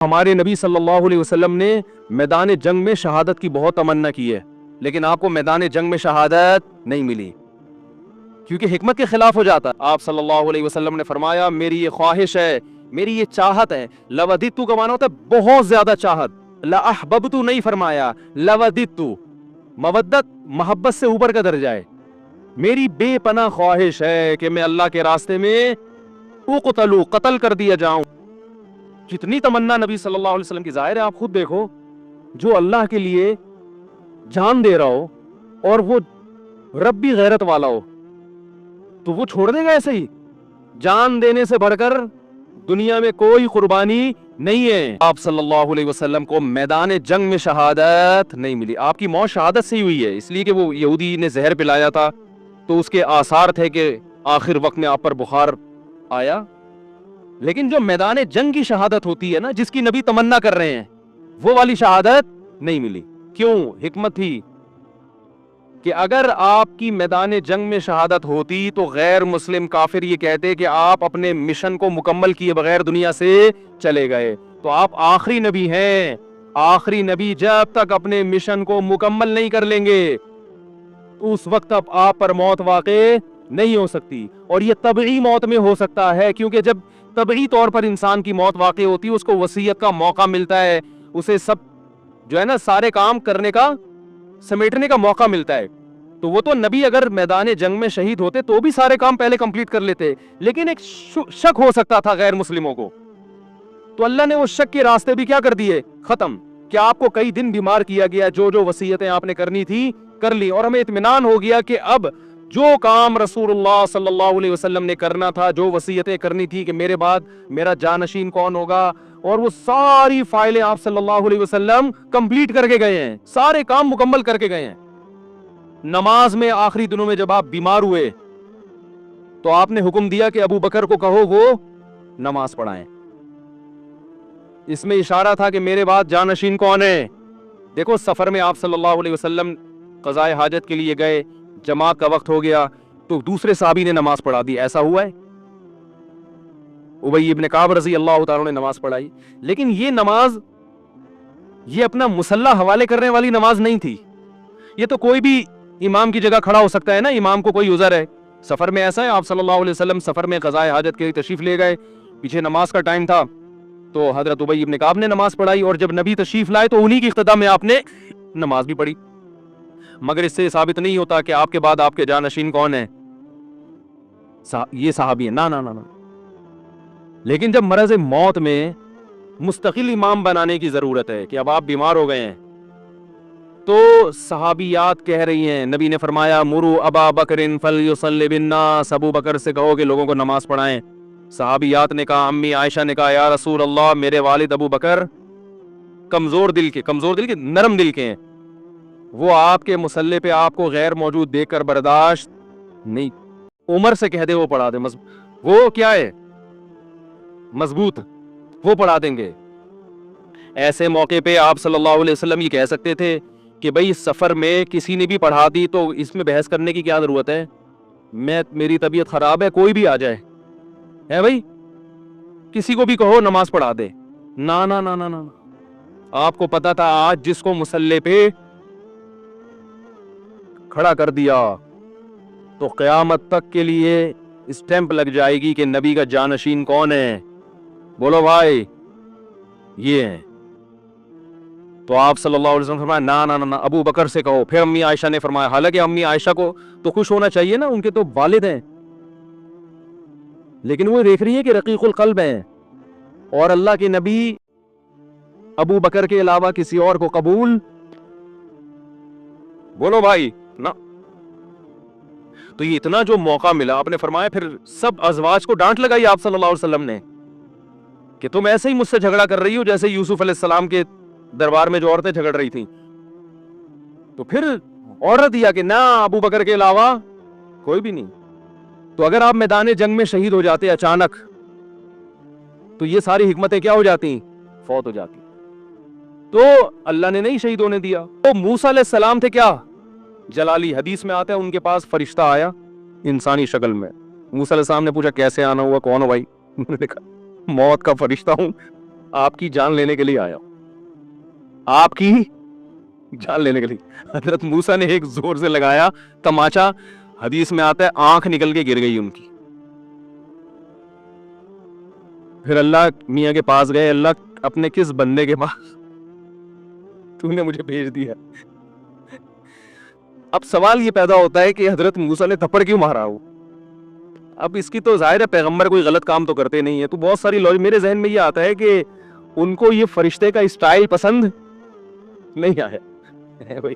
ہمارے نبی صلی اللہ علیہ وسلم نے میدان جنگ میں شہادت کی بہت تمنا کی ہے، لیکن آپ کو میدان جنگ میں شہادت نہیں ملی کیونکہ حکمت کے خلاف ہو جاتا۔ آپ صلی اللہ علیہ وسلم نے فرمایا میری یہ خواہش ہے، میری یہ چاہت ہے، لوددت کا معنی ہوتا ہے بہت زیادہ چاہت، لاحببت نہیں فرمایا، لوددت، مودت محبت سے اوپر کا درجہ ہے، میری بے پناہ خواہش ہے کہ میں اللہ کے راستے میں اقتلوا، قتل کر دیا جاؤں۔ کتنی تمنا نبی صلی اللہ علیہ وسلم کی، ظاہر ہے آپ خود دیکھو، جو اللہ کے لیے جان دے رہا ہو اور وہ ربی غیرت والا ہو تو وہ چھوڑ دے گا ایسے ہی؟ جان دینے سے بڑھ کر دنیا میں کوئی قربانی نہیں ہے۔ آپ صلی اللہ علیہ وسلم کو میدان جنگ میں شہادت نہیں ملی، آپ کی موت شہادت سے ہی ہوئی ہے، اس لیے کہ وہ یہودی نے زہر پلایا تھا تو اس کے آثار تھے کہ آخر وقت میں آپ پر بخار آیا، لیکن جو میدان جنگ کی شہادت ہوتی ہے نا، جس کی نبی تمنا کر رہے ہیں، وہ والی شہادت نہیں ملی۔ کیوں؟ حکمت تھی کہ اگر آپ کی میدان جنگ میں شہادت ہوتی تو غیر مسلم کافر یہ کہتے کہ آپ اپنے مشن کو مکمل کیے بغیر دنیا سے چلے گئے، تو آپ آخری نبی ہیں، آخری نبی جب تک اپنے مشن کو مکمل نہیں کر لیں گے اس وقت اب آپ پر موت واقع نہیں ہو سکتی، اور یہ طبعی موت میں ہو سکتا ہے، کیونکہ جب طبعی طور پر انسان کی موت واقع ہوتی ہے اس کو وصیت کا موقع ملتا ہے، اسے سب جو ہے نا سارے کام کرنے کا، سمیٹنے کا موقع ملتا ہے۔ تو وہ تو نبی اگر میدان جنگ میں شہید ہوتے تو بھی سارے کام پہلے کمپلیٹ کر لیتے، لیکن ایک شک ہو سکتا تھا غیر مسلموں کو، تو اللہ نے وہ شک کے راستے بھی کیا کر دیے؟ ختم، کہ آپ کو کئی دن بیمار کیا گیا، جو جو وصیتیں آپ نے کرنی تھی کر لی، اور ہمیں اطمینان ہو گیا کہ اب جو کام رسول اللہ صلی اللہ علیہ وسلم نے کرنا تھا، جو وصیتیں کرنی تھی کہ میرے بعد میرا جانشین کون ہوگا، اور وہ ساری فائلیں آپ صلی اللہ علیہ وسلم کمپلیٹ کر کے گئے ہیں، سارے کام مکمل کر کے گئے ہیں۔ نماز میں آخری دنوں میں جب آپ بیمار ہوئے تو آپ نے حکم دیا کہ ابو بکر کو کہو وہ نماز پڑھائیں، اس میں اشارہ تھا کہ میرے بعد جانشین کون ہے۔ دیکھو سفر میں آپ صلی اللہ علیہ وسلم قضائے حاجت کے لیے گئے، جماعت کا وقت ہو گیا تو دوسرے صحابی نے نماز پڑھا دی، ایسا ہوا ہے؟ ابی ابن کعب رضی اللہ تعالیٰ نے نماز پڑھائی، لیکن یہ نماز یہ اپنا مسلح حوالے کرنے والی نماز نہیں تھی، یہ تو کوئی بھی امام کی جگہ کھڑا ہو سکتا ہے نا، امام کو کوئی عذر ہے، سفر میں ایسا ہے، آپ صلی اللہ علیہ وسلم سفر میں قضائے حاجت کے لیے تشریف لے گئے، پیچھے نماز کا ٹائم تھا تو حضرت ابی ابن کعب نے نماز پڑھائی، اور جب نبی تشریف لائے تو انہی کی اقتداء میں آپ نے نماز بھی پڑھی، مگر اس سے ثابت نہیں ہوتا کہ آپ کے بعد آپ کے جانشین کون ہیں، یہ صحابی ہیں، نا۔ لیکن جب مرض موت میں مستقل امام بنانے کی ضرورت ہے کہ اب آپ بیمار ہو گئے ہیں تو صحابیات کہہ رہی ہیں، نبی نے فرمایا مرو ابا بکر فلیصلی بالناس، ابو بکر سے کہو کہ لوگوں کو نماز پڑھائیں۔ صحابیات نے کہا، امی عائشہ نے کہا یا رسول اللہ میرے والد ابو بکر کمزور دل کے نرم دل کے ہیں، وہ آپ کے مصلی پہ آپ کو غیر موجود دیکھ کر برداشت نہیں، عمر سے کہہ دے وہ پڑھا دے، وہ کیا ہے مضبوط، وہ پڑھا دیں گے۔ ایسے موقع پہ آپ صلی اللہ علیہ وسلم یہ کہہ سکتے تھے کہ بھئی سفر میں کسی نے بھی پڑھا دی تو اس میں بحث کرنے کی کیا ضرورت ہے، میری طبیعت خراب ہے کوئی بھی آ جائے، ہے بھئی کسی کو بھی کہو نماز پڑھا دے، نا نا نا نا نا، آپ کو پتا تھا آج جس کو مصلی پہ کھڑا کر دیا تو قیامت تک کے لیے اسٹیمپ لگ جائے گی کہ نبی کا جانشین کون ہے، بولو بھائی یہ ہیں۔ تو آپ صلی اللہ علیہ وسلم فرمایا نا ابو بکر سے کہو۔ پھر امی عائشہ نے فرمایا، حالانکہ امی عائشہ کو تو خوش ہونا چاہیے نا، ان کے تو والد ہیں، لیکن وہ دیکھ رہی ہے کہ رقیق القلب ہیں، اور اللہ کے نبی ابو بکر کے علاوہ کسی اور کو قبول، بولو بھائی نا۔ تو یہ اتنا جو موقع ملا، آپ نے فرمایا پھر سب ازواج کو ڈانٹ لگائی آپ صلی اللہ علیہ وسلم نے کہ تم ایسے ہی مجھ سے جھگڑا کر رہی ہو جیسے یوسف علیہ السلام کے دربار میں جو عورتیں جھگڑ رہی تھیں، تو پھر آرڈر دیا کہ نہ ابو بکر کے علاوہ کوئی بھی نہیں۔ تو اگر آپ میدان جنگ میں شہید ہو جاتے اچانک تو یہ ساری حکمتیں کیا ہو جاتی؟ فوت ہو جاتی۔ تو اللہ نے نہیں شہید ہونے دیا۔ تو موسیٰ علیہ السلام تھے کیا؟ جلالی، حدیث میں آتا ہے ان کے پاس فرشتہ آیا انسانی شکل میں، موسیٰ علیہ السلام نے پوچھا کیسے آنا ہوا، کون ہو بھائی؟ انہوں نے کہا موت کا فرشتہ ہوں، آپ کی جان لینے کے لیے آیا ہوں، آپ کی جان لینے کے لیے۔ حضرت موسیٰ نے ایک زور سے لگایا تماچا، حدیث میں آتا ہے آنکھ نکل کے گر گئی ان کی۔ پھر اللہ میاں کے پاس گئے، اللہ اپنے کس بندے کے پاس تو نے مجھے بھیج دیا۔ اب سوال یہ پیدا ہوتا ہے کہ حضرت موسیٰ نے تھپڑ کیوں مارا ہو؟ اب اس کی تو ظاہر ہے پیغمبر کوئی غلط کام تو کرتے نہیں ہے، تو بہت ساری میرے ذہن میں یہ آتا ہے کہ ان کو یہ فرشتے کا اسٹائل پسند نہیں آیا بھائی،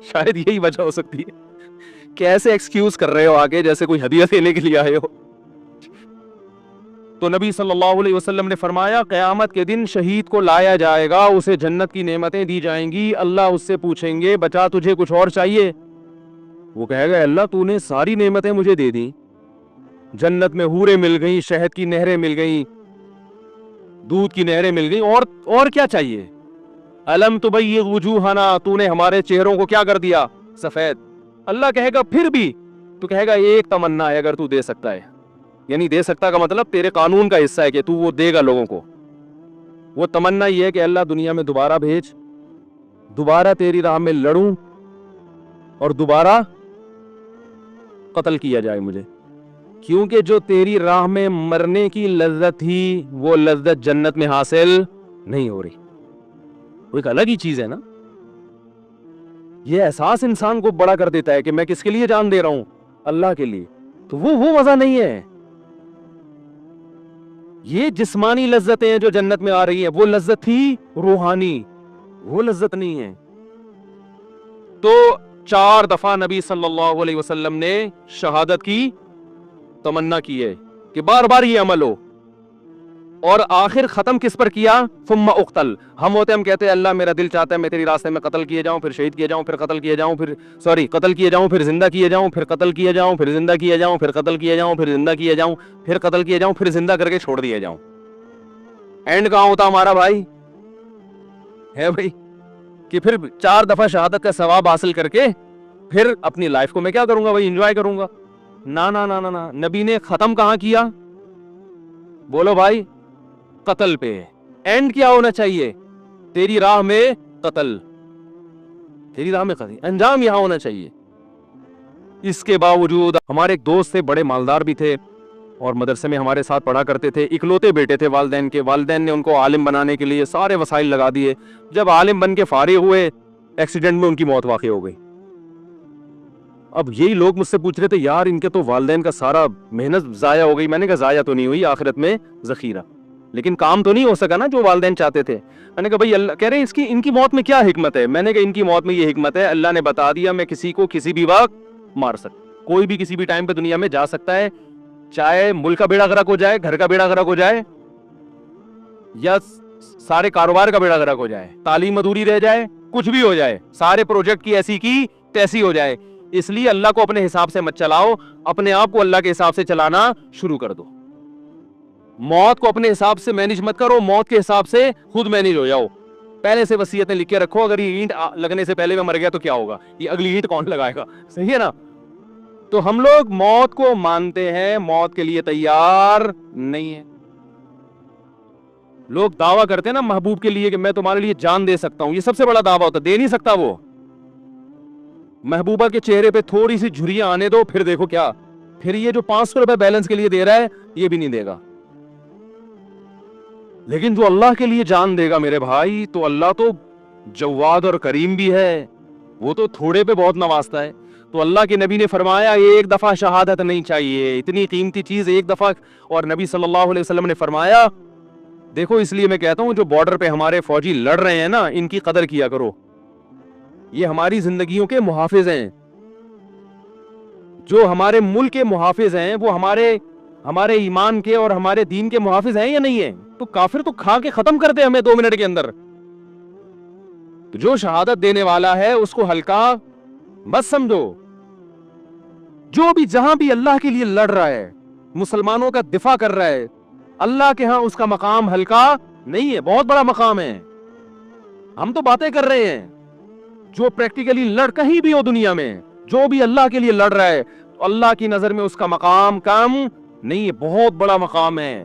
شاید یہی وجہ ہو سکتی ہے کہ ایسے ایکسکیوز کر رہے ہو آگے جیسے کوئی ہدیہ دینے کے لیے آئے ہو۔ تو نبی صلی اللہ علیہ وسلم نے فرمایا قیامت کے دن شہید کو لایا جائے گا، اسے جنت کی نعمتیں دی جائیں گی، اللہ اس سے پوچھیں گے بچا تجھے کچھ اور چاہیے؟ وہ کہے گا اللہ تو نے ساری نعمتیں مجھے دے دی، جنت میں حوریں مل گئیں، شہد کی نہریں مل گئیں، دودھ کی نہریں مل گئیں، اور کیا چاہیے؟ الم تبیض وجوہنا، تو نے ہمارے چہروں کو کیا کر دیا؟ سفید۔ اللہ کہے گا پھر بھی؟ تو کہے گا ایک تمنا ہے اگر تو دے سکتا ہے، یعنی دے سکتا کا مطلب تیرے قانون کا حصہ ہے کہ تو وہ دے گا لوگوں کو۔ وہ تمنا یہ ہے کہ اللہ دنیا میں دوبارہ بھیج، دوبارہ تیری راہ میں لڑوں اور دوبارہ قتل کیا جائے مجھے، کیونکہ جو تیری راہ میں مرنے کی لذت تھی وہ لذت جنت میں حاصل نہیں ہو رہی۔ وہ ایک الگ ہی چیز ہے نا، یہ احساس انسان کو بڑا کر دیتا ہے کہ میں کس کے لیے جان دے رہا ہوں؟ اللہ کے لیے۔ تو وہ مزہ نہیں ہے۔ یہ جسمانی لذتیں ہیں جو جنت میں آ رہی ہیں، وہ لذت تھی روحانی، وہ لذت نہیں ہے۔ تو 4 دفعہ نبی صلی اللہ علیہ وسلم نے شہادت کی تمنا کی ہے کہ بار بار یہ عمل ہو، اور آخر ختم کس پر کیا؟ ثم اقتل۔ ہم کہتے ہیں اللہ میرا دل چاہتا ہے میں تیری راستے میں قتل کیے جاؤں، پھر شہید کیے جاؤں، پھر قتل کیے جاؤں، قتل کیے جاؤں، پھر زندہ کیے جاؤں، پھر قتل کیے جاؤں، پھر زندہ کیے جاؤں، پھر قتل کیے جاؤں، پھر زندہ کیے جاؤں، پھر قتل کیے جاؤں، پھر زندہ کر کے چھوڑ دیا جاؤں۔ اینڈ کہاں ہوتا ہمارا بھائی؟ ہے بھائی کہ پھر 4 دفعہ شہادت کا ثواب حاصل کر کے پھر اپنی لائف کو میں کیا کروں گا بھائی؟ انجوائے کروں گا؟ نا نا نا نا، نبی نے ختم کہاں کیا؟ بولو بھائی، قتل پہ۔ اینڈ کیا ہونا چاہیے؟ تیری راہ میں قتل، تیری راہ میں قتل، انجام یہاں ہونا چاہیے۔ اس کے باوجود ہمارے ایک دوست تھے، بڑے مالدار بھی تھے اور مدرسے میں ہمارے ساتھ پڑھا کرتے تھے، اکلوتے بیٹے تھے والدین کے۔ والدین نے ان کو عالم بنانے کے لیے سارے وسائل لگا دیے۔ جب عالم بن کے فارغ ہوئے، ایکسیڈنٹ میں ان کی موت واقع ہو گئی۔ اب یہی لوگ مجھ سے پوچھ رہے تھے یار ان کے تو والدین کا سارا محنت ضائع ہو گئی۔ میں نے کہا ضائع تو نہیں ہوئی، آخرت میں ذخیرہ، لیکن کام تو نہیں ہو سکا نا جو والدین چاہتے تھے۔ میں نے کہا بھائی اللہ کہہ رہے ہیں ان کی موت میں کیا حکمت ہے؟ میں نے کہا ان کی موت میں یہ حکمت ہے، اللہ نے بتا دیا میں کسی کو کسی بھی وقت مار سکتا، کوئی بھی کسی بھی ٹائم پہ دنیا میں جا سکتا ہے، چاہے ملک کا بیڑا غرق ہو جائے، گھر کا بیڑا غرق ہو جائے، یا سارے کاروبار کا بیڑا غرق ہو جائے، تعلیم ادھوری رہ جائے، کچھ بھی ہو جائے، سارے پروجیکٹ کی ایسی کی تیسی ہو جائے۔ اس لیے اللہ کو اپنے حساب سے مت چلاؤ، اپنے آپ کو اللہ کے حساب سے چلانا شروع کر دو۔ موت کو اپنے حساب سے مینج مت کرو، موت کے حساب سے خود مینج ہو جاؤ۔ پہلے سے وصیتیں لکھ کے رکھو، اگر یہ اینٹ لگنے سے پہلے میں مر گیا تو کیا ہوگا، یہ اگلی اینٹ کون لگائے گا؟ صحیح ہے نا؟ تو ہم لوگ موت کو مانتے ہیں، موت کے لیے تیار نہیں ہے۔ لوگ دعویٰ کرتے ہیں نا محبوب کے لیے کہ میں تمہارے لیے جان دے سکتا ہوں، یہ سب سے بڑا دعویٰ ہوتا ہے، دے نہیں سکتا وہ۔ محبوبہ کے چہرے پہ تھوڑی سی جھریاں آنے دو، پھر دیکھو کیا، پھر یہ جو 500 روپے بیلنس کے لیے دے رہا ہے یہ بھی نہیں دے گا۔ لیکن جو اللہ کے لیے جان دے گا میرے بھائی، تو اللہ تو جواد اور کریم بھی ہے، وہ تو تھوڑے پہ بہت نوازتا ہے۔ تو اللہ کے نبی نے فرمایا ایک دفعہ شہادت نہیں چاہیے، اتنی قیمتی چیز ایک دفعہ۔ اور نبی صلی اللہ علیہ وسلم نے فرمایا دیکھو اس لیے میں کہتا ہوں جو بارڈر پہ ہمارے فوجی لڑ رہے ہیں نا، ان کی قدر کیا کرو، یہ ہماری زندگیوں کے محافظ ہیں۔ جو ہمارے ملک کے محافظ ہیں وہ ہمارے ایمان کے اور ہمارے دین کے محافظ ہیں یا نہیں ہیں؟ تو کافر تو کھا کے ختم کر دے ہمیں 2 منٹ کے اندر۔ جو شہادت دینے والا ہے اس کو ہلکا بس سمجھو۔ جو بھی جہاں بھی اللہ کے لیے لڑ رہا ہے، مسلمانوں کا دفاع کر رہا ہے، اللہ کے ہاں اس کا مقام ہلکا نہیں ہے، بہت بڑا مقام ہے۔ ہم تو باتیں کر رہے ہیں، جو پریکٹیکلی لڑ کہیں بھی ہو دنیا میں، جو بھی اللہ کے لیے لڑ رہا ہے، تو اللہ کی نظر میں اس کا مقام کم نہیں ہے، بہت بڑا مقام ہے۔